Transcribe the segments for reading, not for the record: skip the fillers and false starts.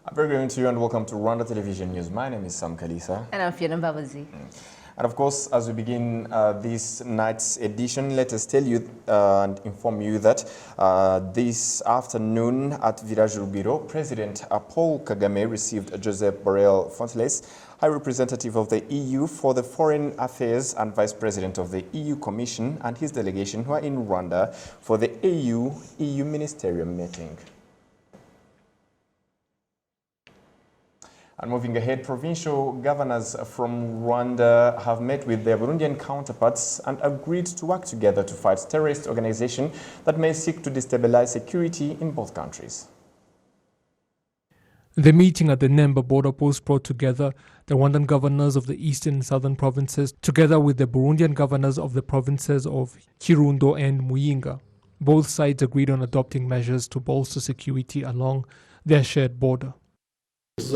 A very good evening to you and welcome to Rwanda Television News. My name is Sam Kalisa. And I'm Fiona Mbabazi. And of course, as we begin this night's edition, let us tell you and inform you that this afternoon at Village Rugwiro, President Paul Kagame received Joseph Borrell Fonteles, High Representative of the EU for the Foreign Affairs and Vice President of the EU Commission, and his delegation who are in Rwanda for the EU Ministerial meeting. And moving ahead, provincial governors from Rwanda have met with their Burundian counterparts and agreed to work together to fight terrorist organizations that may seek to destabilize security in both countries. The meeting at the Nemba border post brought together the Rwandan governors of the eastern and southern provinces together with the Burundian governors of the provinces of Kirundo and Muyinga. Both sides agreed on adopting measures to bolster security along their shared border. We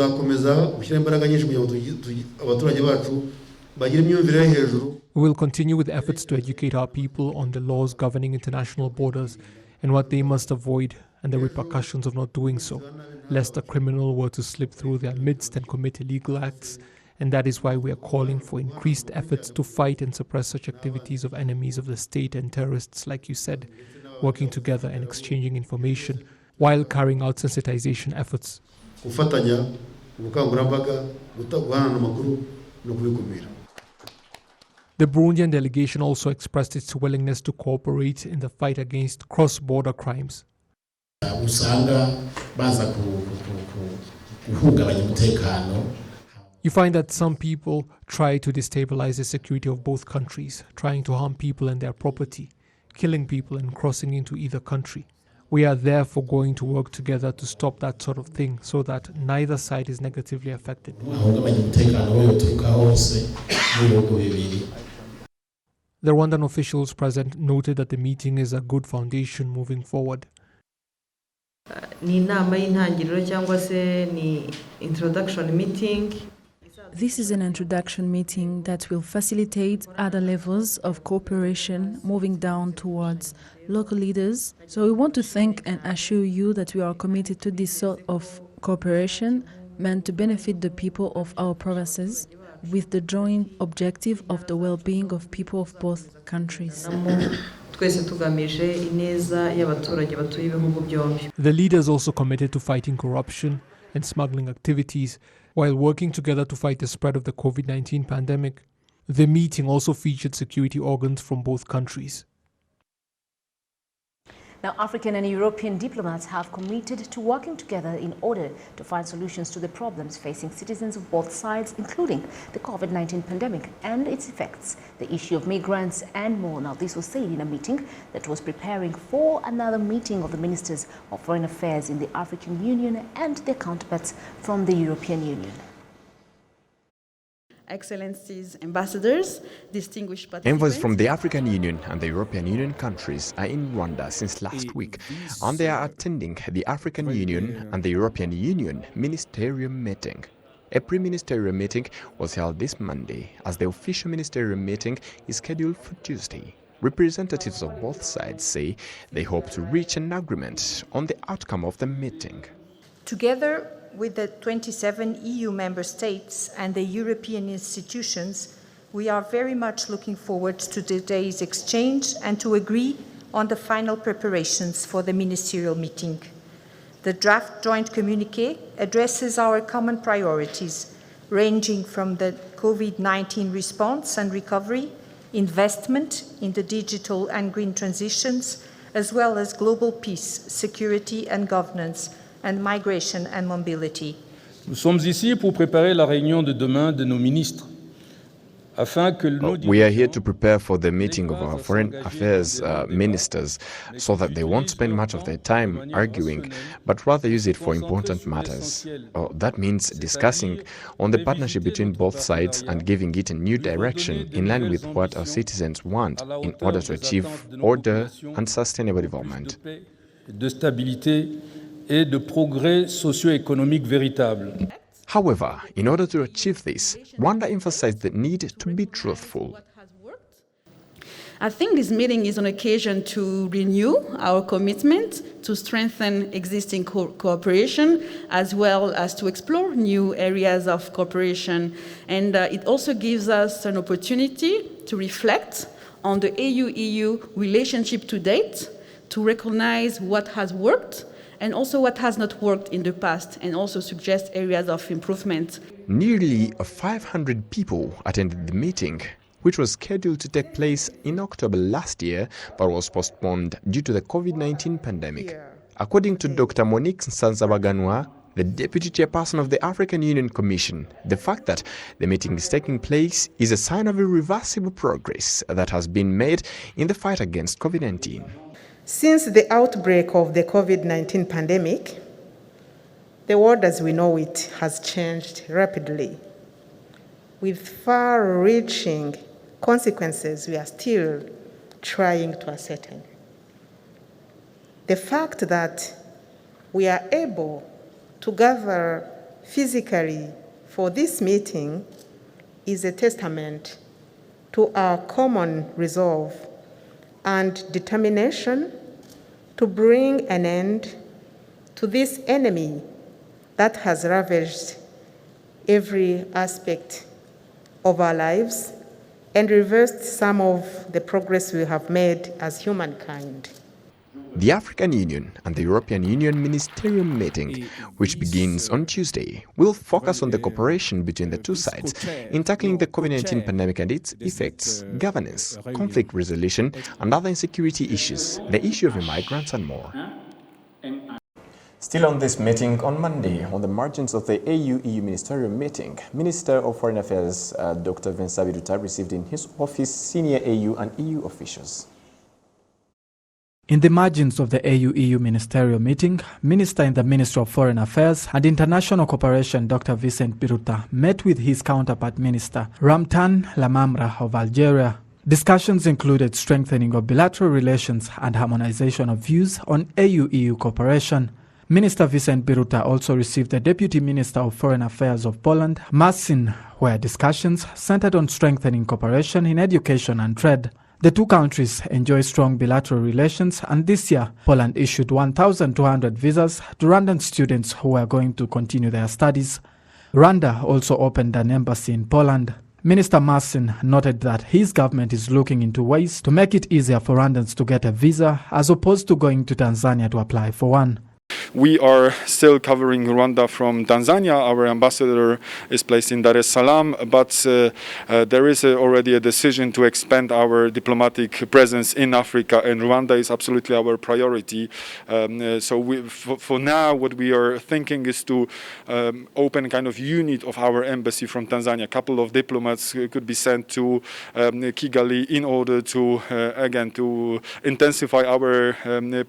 will continue with efforts to educate our people on the laws governing international borders and what they must avoid and the repercussions of not doing so, lest a criminal were to slip through their midst and commit illegal acts, and that is why we are calling for increased efforts to fight and suppress such activities of enemies of the state and terrorists, like you said, working together and exchanging information while carrying out sensitization efforts. The Burundian delegation also expressed its willingness to cooperate in the fight against cross-border crimes. You find that some people try to destabilize the security of both countries, trying to harm people and their property, killing people and crossing into either country. We are therefore going to work together to stop that sort of thing so that neither side is negatively affected. The Rwandan officials present noted that the meeting is a good foundation moving forward. Introduction meeting. This is an introduction meeting that will facilitate other levels of cooperation moving down towards local leaders. So we want to thank and assure you that we are committed to this sort of cooperation meant to benefit the people of our provinces with the joint objective of the well-being of people of both countries. The leaders also committed to fighting corruption and smuggling activities while working together to fight the spread of the COVID-19 pandemic. The meeting also featured security organs from both countries. Now, African and European diplomats have committed to working together in order to find solutions to the problems facing citizens of both sides, including the COVID-19 pandemic and its effects, the issue of migrants, and more. Now, this was said in a meeting that was preparing for another meeting of the ministers of foreign affairs in the African Union and their counterparts from the European Union. Excellencies, ambassadors, distinguished participants. Envoys from the African Union and the European Union countries are in Rwanda since last week, and they are attending the African Union and the European Union ministerial meeting. A pre-ministerial meeting was held this Monday, as the official ministerial meeting is scheduled for Tuesday. Representatives of both sides say they hope to reach an agreement on the outcome of the meeting. Together with the 27 EU member states and the European institutions, we are very much looking forward to today's exchange and to agree on the final preparations for the ministerial meeting. The draft joint communiqué addresses our common priorities, ranging from the COVID-19 response and recovery, investment in the digital and green transitions, as well as global peace, security and governance, and migration and mobility. Nous sommes ici pour préparer la réunion de demain de nos ministres. We are here to prepare for the meeting of our foreign affairs ministers so that they won't spend much of their time arguing, but rather use it for important matters. That means discussing on the partnership between both sides and giving it a new direction in line with what our citizens want in order to achieve order and sustainable development. De stabilité et de progrès socio-économique véritable. However, in order to achieve this, Rwanda emphasized the need to be truthful. I think this meeting is an occasion to renew our commitment to strengthen existing cooperation, as well as to explore new areas of cooperation. And it also gives us an opportunity to reflect on the AU-EU relationship to date, to recognize what has worked and also what has not worked in the past, and also suggest areas of improvement. Nearly 500 people attended the meeting, which was scheduled to take place in October last year, but was postponed due to the COVID-19 pandemic. According to Dr. Monique Nsanzabaganwa, the Deputy Chairperson of the African Union Commission, the fact that the meeting is taking place is a sign of irreversible progress that has been made in the fight against COVID-19. Since the outbreak of the COVID-19 pandemic, the world as we know it has changed rapidly, with far-reaching consequences we are still trying to ascertain. The fact that we are able to gather physically for this meeting is a testament to our common resolve and determination to bring an end to this enemy that has ravaged every aspect of our lives and reversed some of the progress we have made as humankind. The African Union and the European Union ministerial meeting, which begins on Tuesday, will focus on the cooperation between the two sides in tackling the COVID-19 pandemic and its effects, governance, conflict resolution, and other insecurity issues, the issue of immigrants and more. Still on this meeting, on Monday, on the margins of the AU-EU ministerial meeting, Minister of Foreign Affairs Dr. Vincent Biruta received in his office senior AU and EU officials. In the margins of the AU-EU ministerial meeting, Minister in the Ministry of Foreign Affairs and International Cooperation Dr. Vincent Biruta met with his counterpart Minister Ramtan Lamamra of Algeria. Discussions included strengthening of bilateral relations and harmonization of views on AU-EU cooperation. Minister Vincent Biruta also received the Deputy Minister of Foreign Affairs of Poland, Marcin, where discussions centered on strengthening cooperation in education and trade. The two countries enjoy strong bilateral relations, and this year, Poland issued 1,200 visas to Rwandan students who are going to continue their studies. Rwanda also opened an embassy in Poland. Minister Marcin noted that his government is looking into ways to make it easier for Rwandans to get a visa as opposed to going to Tanzania to apply for one. We are still covering Rwanda from Tanzania. Our ambassador is placed in Dar es Salaam, but there is already a decision to expand our diplomatic presence in Africa, and Rwanda is absolutely our priority. So for now, what we are thinking is to open kind of unit of our embassy from Tanzania. A couple of diplomats could be sent to Kigali in order to, again, to intensify our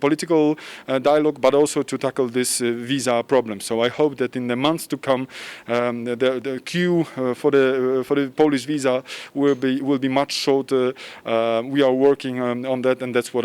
political dialogue, but also to tackle this visa problem. So I hope that in the months to come, the queue for the Polish visa will be much shorter. We are working on that, and that's what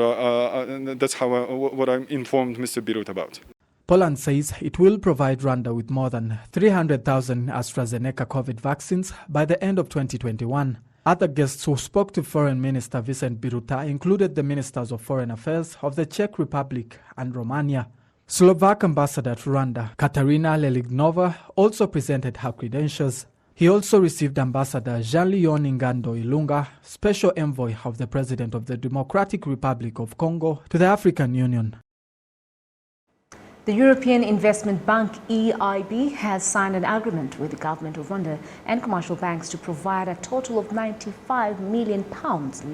I'm informed Mr. Birut about. Poland says it will provide Rwanda with more than 300,000 AstraZeneca COVID vaccines by the end of 2021. Other guests who spoke to Foreign Minister Vincent Biruta included the Ministers of Foreign Affairs of the Czech Republic and Romania. Slovak ambassador to Rwanda, Katarina Lelignova, also presented her credentials. He also received Ambassador Jean-Leon Ngando Ilunga, Special Envoy of the President of the Democratic Republic of Congo to the African Union. The European Investment Bank, EIB, has signed an agreement with the government of Rwanda and commercial banks to provide a total of £95 million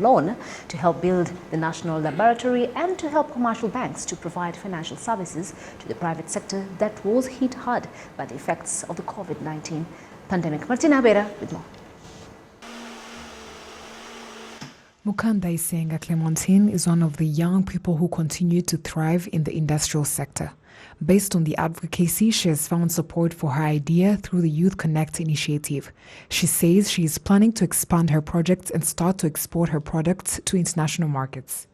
loan to help build the national laboratory and to help commercial banks to provide financial services to the private sector that was hit hard by the effects of the COVID-19 pandemic. Martina Abera with more. Mukanda Isenga Clementine is one of the young people who continue to thrive in the industrial sector. Based on the advocacy, she has found support for her idea through the Youth Connect initiative. She says she is planning to expand her projects and start to export her products to international markets.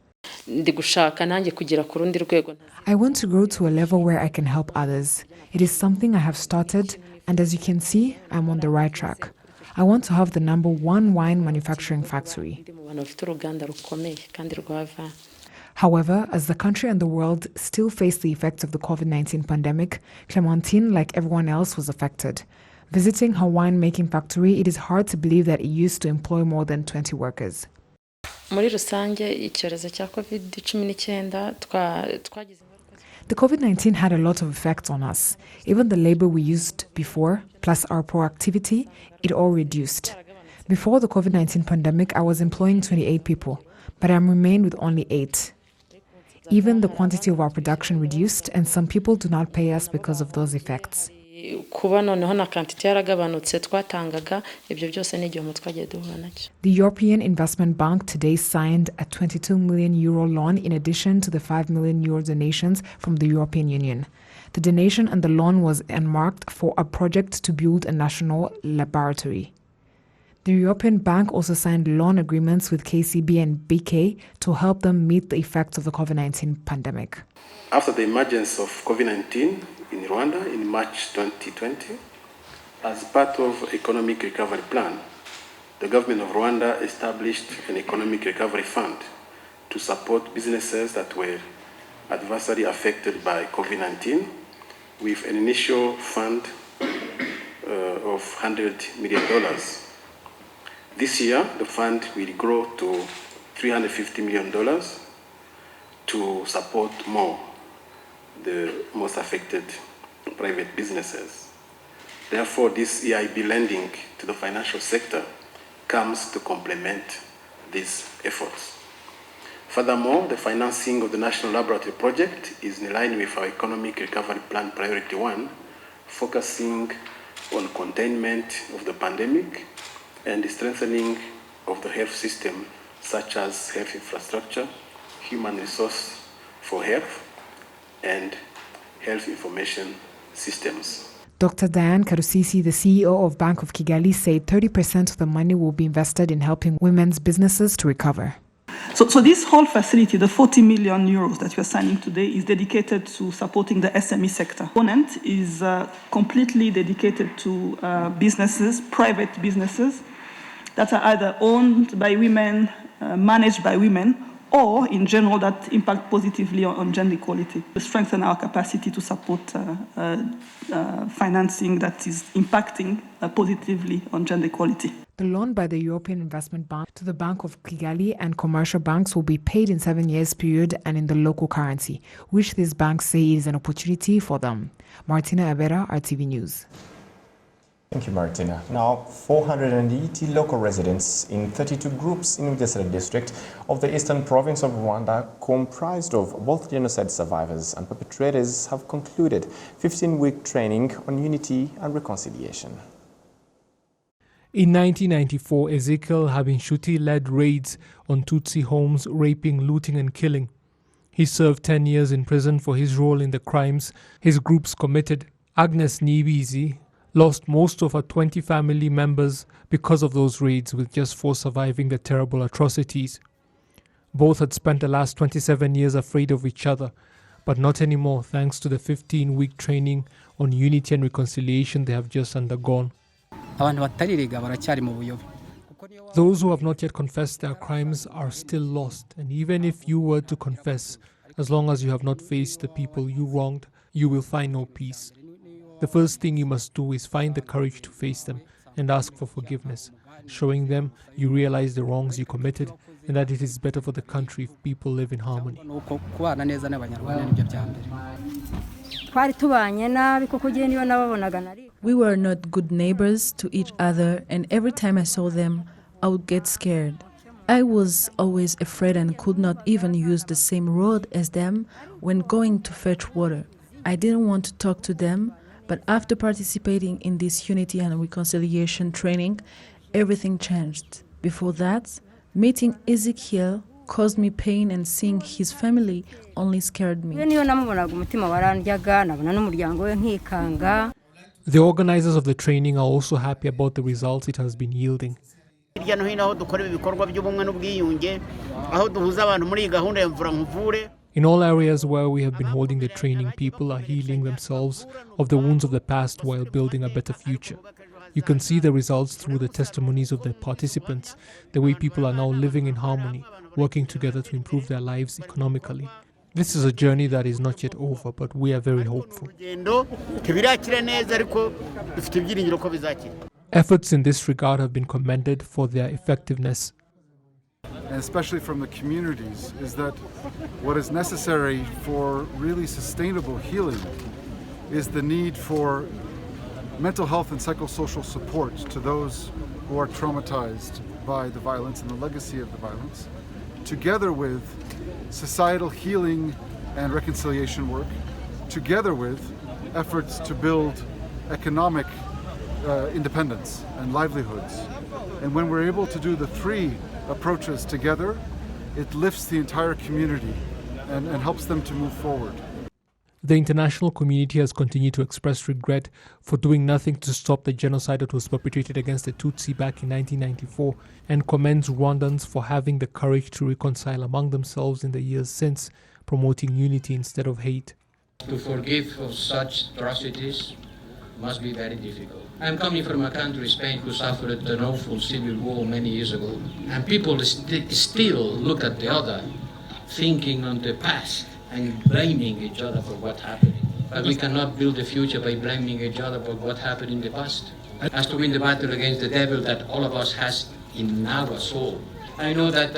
I want to grow to a level where I can help others. It is something I have started, and as you can see, I'm on the right track. I want to have the #1 wine manufacturing factory. However, as the country and the world still face the effects of the COVID-19 pandemic, Clementine, like everyone else, was affected. Visiting her winemaking factory, it is hard to believe that it used to employ more than 20 workers. The COVID-19 had a lot of effects on us. Even the labor we used before, plus our proactivity, it all reduced. Before the COVID-19 pandemic, I was employing 28 people, but I remained with only 8. Even the quantity of our production reduced, and some people do not pay us because of those effects. The European Investment Bank today signed a €22 million loan in addition to the €5 million donations from the European Union. The donation and the loan was earmarked for a project to build a national laboratory. The European Bank also signed loan agreements with KCB and BK to help them meet the effects of the COVID-19 pandemic. After the emergence of COVID-19 in Rwanda in March 2020, as part of economic recovery plan, the government of Rwanda established an economic recovery fund to support businesses that were adversely affected by COVID-19 with an initial fund of $100 million. This year, the fund will grow to $350 million to support more the most affected private businesses. Therefore, this EIB lending to the financial sector comes to complement these efforts. Furthermore, the financing of the National Laboratory Project is in line with our Economic Recovery Plan Priority 1, focusing on containment of the pandemic and the strengthening of the health system, such as health infrastructure, human resource for health, and health information systems. Dr. Diane Karusisi, the CEO of Bank of Kigali, said 30% of the money will be invested in helping women's businesses to recover. So this whole facility, the 40 million euros that we are signing today, is dedicated to supporting the SME sector. The component is completely dedicated to businesses, private businesses, that are either owned by women, managed by women, or in general that impact positively on gender equality. To strengthen our capacity to support financing that is impacting positively on gender equality. The loan by the European Investment Bank to the Bank of Kigali and commercial banks will be paid in 7 years period and in the local currency, which these banks say is an opportunity for them. Martina Abera, RTV News. Thank you, Martina. Now, 480 local residents in 32 groups in Bugesera district of the eastern province of Rwanda, comprised of both genocide survivors and perpetrators, have concluded 15-week training on unity and reconciliation. In 1994, Ezekiel Habinshuti led raids on Tutsi homes, raping, looting and killing. He served 10 years in prison for his role in the crimes his groups committed. Agnes Nibizi lost most of her 20 family members because of those raids, with just 4 surviving the terrible atrocities. Both had spent the last 27 years afraid of each other, but not anymore thanks to the 15-week training on unity and reconciliation they have just undergone. Those who have not yet confessed their crimes are still lost, and even if you were to confess, as long as you have not faced the people you wronged, you will find no peace. The first thing you must do is find the courage to face them and ask for forgiveness, showing them you realize the wrongs you committed and that it is better for the country if people live in harmony. We were not good neighbors to each other, and every time I saw them, I would get scared. I was always afraid and could not even use the same road as them when going to fetch water. I didn't want to talk to them, but after participating in this unity and reconciliation training, everything changed. Before that, meeting Ezekiel caused me pain, and seeing his family only scared me. The organizers of the training are also happy about the results it has been yielding. In all areas where we have been holding the training, people are healing themselves of the wounds of the past while building a better future. You can see the results through the testimonies of the participants, the way people are now living in harmony, working together to improve their lives economically. This is a journey that is not yet over, but we are very hopeful. Efforts in this regard have been commended for their effectiveness. And especially from the communities, is that what is necessary for really sustainable healing is the need for mental health and psychosocial support to those who are traumatized by the violence and the legacy of the violence, together with societal healing and reconciliation work, together with efforts to build economic independence and livelihoods. And when we're able to do the three approaches together, it lifts the entire community and helps them to move forward. The international community has continued to express regret for doing nothing to stop the genocide that was perpetrated against the Tutsi back in 1994 and commends Rwandans for having the courage to reconcile among themselves in the years since, promoting unity instead of hate. To forgive for such atrocities must be very difficult. I'm coming from a country, Spain, who suffered an awful civil war many years ago, and people still look at the other, thinking on the past and blaming each other for what happened. But we cannot build a future by blaming each other for what happened in the past. As to win the battle against the devil that all of us has in our soul. I know that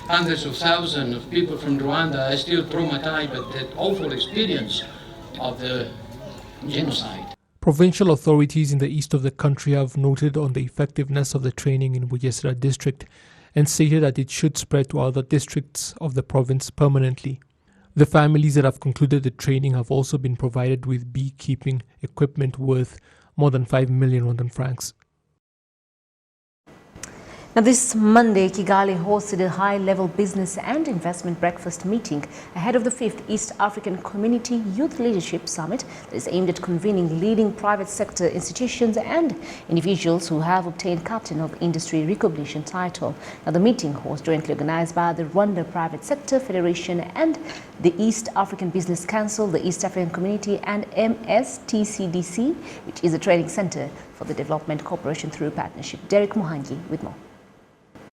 hundreds of thousands of people from Rwanda are still traumatized by that awful experience of the genocide. Provincial authorities in the east of the country have noted on the effectiveness of the training in Bugesera district and stated that it should spread to other districts of the province permanently. The families that have concluded the training have also been provided with beekeeping equipment worth more than 5 million Rwandan francs. Now, this Monday, Kigali hosted a high-level business and investment breakfast meeting ahead of the 5th East African Community Youth Leadership Summit that is aimed at convening leading private sector institutions and individuals who have obtained Captain of Industry recognition title. Now, the meeting was jointly organized by the Rwanda Private Sector Federation and the East African Business Council, the East African Community, and MSTCDC, which is a training center for the development cooperation through partnership. Derek Muhangi with more.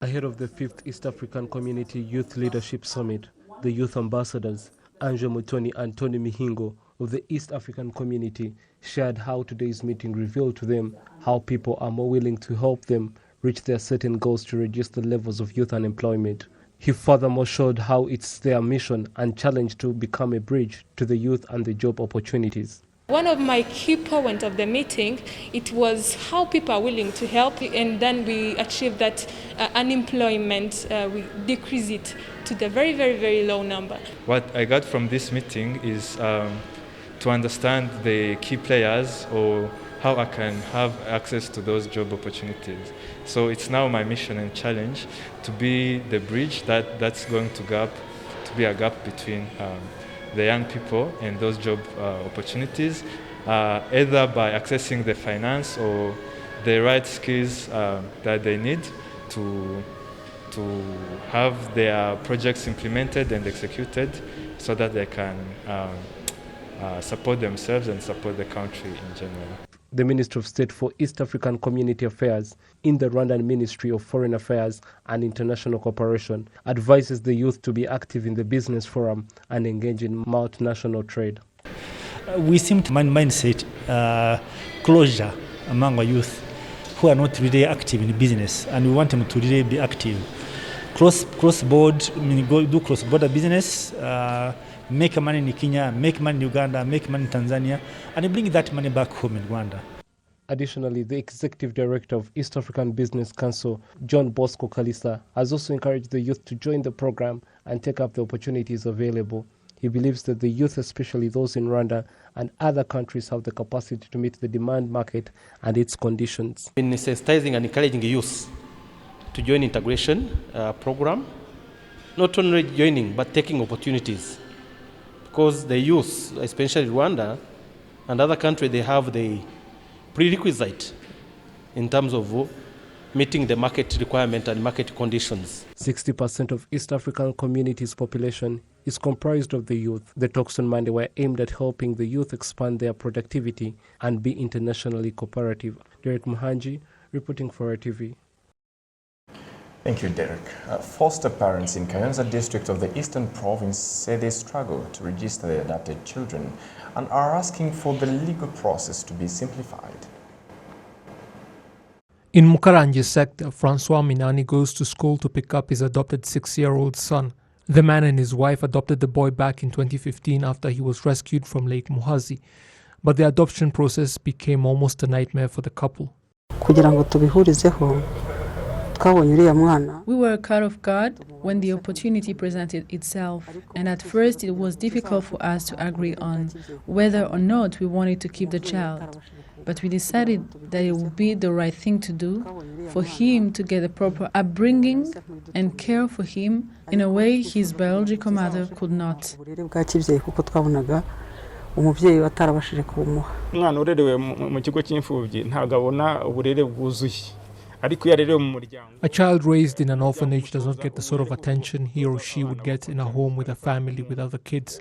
Ahead of the 5th East African Community Youth Leadership Summit, the youth ambassadors, Anje Mutoni and Tony Mihingo of the East African Community shared how today's meeting revealed to them how people are more willing to help them reach their certain goals to reduce the levels of youth unemployment. He furthermore showed how it's their mission and challenge to become a bridge to the youth and the job opportunities. One of my key points of the meeting, it was how people are willing to help, and then we achieved that unemployment, we decrease it to the very, very, very low number. What I got from this meeting is to understand the key players or how I can have access to those job opportunities. So it's now my mission and challenge to be the bridge that's going to be a gap between the young people and those job opportunities, either by accessing the finance or the right skills that they need to have their projects implemented and executed so that they can support themselves and support the country in general. The Minister of State for East African Community Affairs in the Rwandan Ministry of Foreign Affairs and International Cooperation advises the youth to be active in the business forum and engage in multinational trade. We seem to mindset closure among our youth who are not really active in business, and we want them to really be active. Cross-border business, make money in Kenya, make money in Uganda, make money in Tanzania, and bring that money back home in Rwanda. Additionally, the Executive Director of East African Business Council, John Bosco Kalisa, has also encouraged the youth to join the program and take up the opportunities available. He believes that the youth, especially those in Rwanda and other countries, have the capacity to meet the demand market and its conditions. In sensitizing and encouraging youth to join integration program, not only joining but taking opportunities. Because the youth, especially Rwanda and other countries, they have the prerequisite in terms of meeting the market requirement and market conditions. 60% of East African community's population is comprised of the youth. The talks on Monday were aimed at helping the youth expand their productivity and be internationally cooperative. Derek Muhanji, reporting for RwandaTV. Thank you, Derek. Foster parents in Kayonza district of the Eastern Province say they struggle to register their adopted children and are asking for the legal process to be simplified. In Mukaranji sector, Francois Minani goes to school to pick up his adopted 6-year-old son. The man and his wife adopted the boy back in 2015 after he was rescued from Lake Muhazi. But the adoption process became almost a nightmare for the couple. We were caught off guard when the opportunity presented itself, and at first it was difficult for us to agree on whether or not we wanted to keep the child. But we decided that it would be the right thing to do for him to get a proper upbringing and care for him in a way his biological mother could not. A child raised in an orphanage does not get the sort of attention he or she would get in a home with a family with other kids.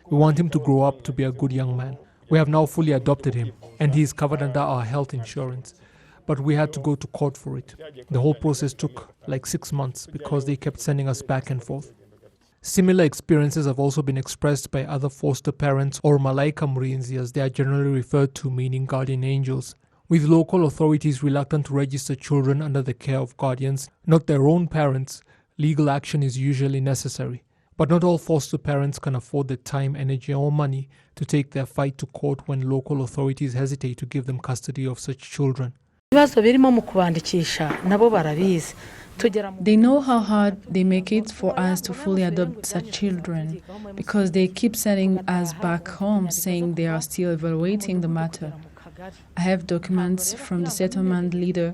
We want him to grow up to be a good young man. We have now fully adopted him, and he is covered under our health insurance. But we had to go to court for it. The whole process took like 6 months because they kept sending us back and forth. Similar experiences have also been expressed by other foster parents, or Malaika Mrinzi as they are generally referred to, meaning guardian angels. With local authorities reluctant to register children under the care of guardians, not their own parents, legal action is usually necessary. But not all foster parents can afford the time, energy or money to take their fight to court when local authorities hesitate to give them custody of such children. They know how hard they make it for us to fully adopt such children because they keep sending us back home saying they are still evaluating the matter. I have documents from the settlement leader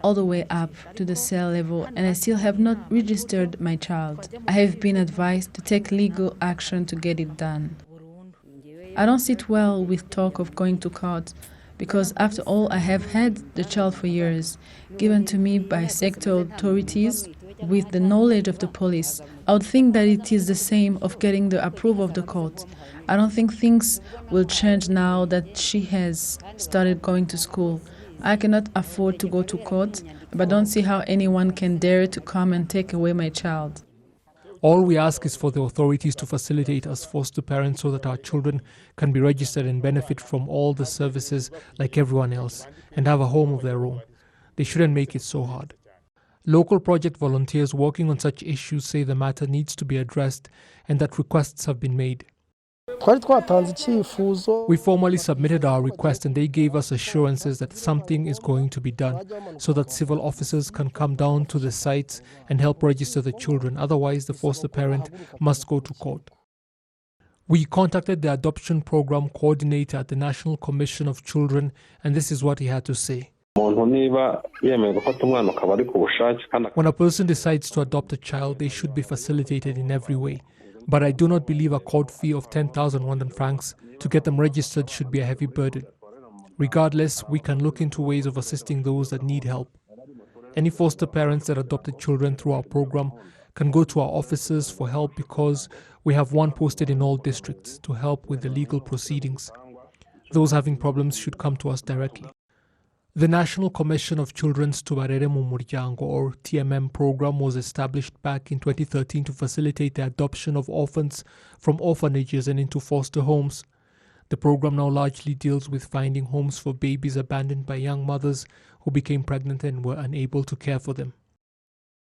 all the way up to the cell level, and I still have not registered my child. I have been advised to take legal action to get it done. I don't sit well with talk of going to court because after all I have had the child for years, given to me by sector authorities with the knowledge of the police. I would think that it is the same of getting the approval of the court. I don't think things will change now that she has started going to school. I cannot afford to go to court, but don't see how anyone can dare to come and take away my child. All we ask is for the authorities to facilitate us foster parents so that our children can be registered and benefit from all the services like everyone else and have a home of their own. They shouldn't make it so hard. Local project volunteers working on such issues say the matter needs to be addressed and that requests have been made. We formally submitted our request and they gave us assurances that something is going to be done so that civil officers can come down to the sites and help register the children. Otherwise, the foster parent must go to court. We contacted the adoption program coordinator at the National Commission of Children, and this is what he had to say. When a person decides to adopt a child, they should be facilitated in every way. But I do not believe a court fee of 10,000 Rwandan francs to get them registered should be a heavy burden. Regardless, we can look into ways of assisting those that need help. Any foster parents that adopted children through our program can go to our offices for help because we have one posted in all districts to help with the legal proceedings. Those having problems should come to us directly. The National Commission of Children's Tubarere mu Muryango, or TMM program, was established back in 2013 to facilitate the adoption of orphans from orphanages and into foster homes. The program now largely deals with finding homes for babies abandoned by young mothers who became pregnant and were unable to care for them.